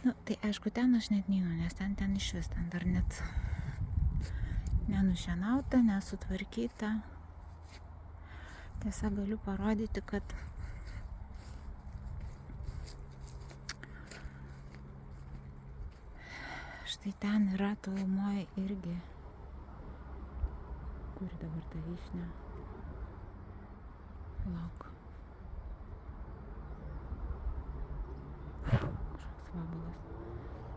Nu, tai aišku, ten aš net neinu, nes ten iš vis, ten dar net nenušienauta, nesutvarkyta. Tiesa, galiu parodyti, kad štai ten yra tolumoje irgi. Kur dabar ta vyšnia? Lauk. Kažkoks vabalas.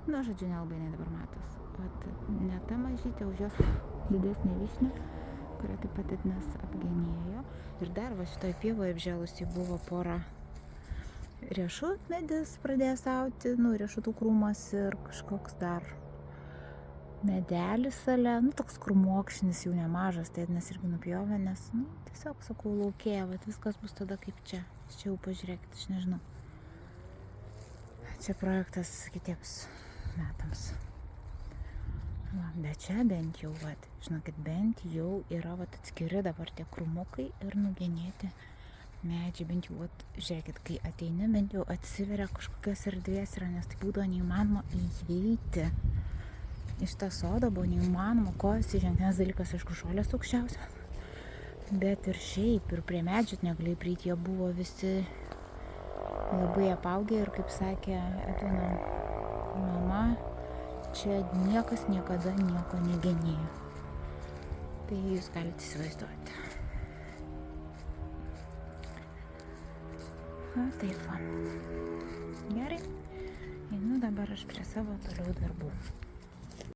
Nu, žodžiu, nelabai dabar matos. Vat ne ta mažytė, už jos didesnė vyšnia, kurią taip pat Ednas apgenėjo. Ir dar va šitoj pievoje apžėlusiai buvo pora riešutmedis pradėjęs auti, nu, riešutų krūmas ir kažkoks dar medelis šalia, nu, toks krūmokšnis jau nemažas, tai Ednas irgi nupjovė, nes, nu, tiesiog, sakau, laukėje, vat viskas bus tada kaip čia. Čia jau pažiūrėkit, aš nežinau. Čia projektas kitiems metams. Va, bet čia bent jau, vat, žinokit, bent jau yra vat, atskiri dabar tie krūmukai ir nugenėti medžiai, bent jau, vat, žiūrėkit, kai ateini, bent jau atsiveria kažkokios erdvės yra, nes tai būdavo neįmanoma įeiti. Iš tą sodą buvo neįmanoma kojas įžengti, nes dalykas, aišku, žolės aukščiausias. Bet ir šiaip, ir prie medžių negalėjai prieiti, jie buvo visi labai apaugę ir, kaip sakė Edvino mama, čia niekas niekada nieko negenėjo. Tai jūs galite įsivaizduoti. Na, taip va. Gerai. Einu dabar aš prie savo toliau darbų.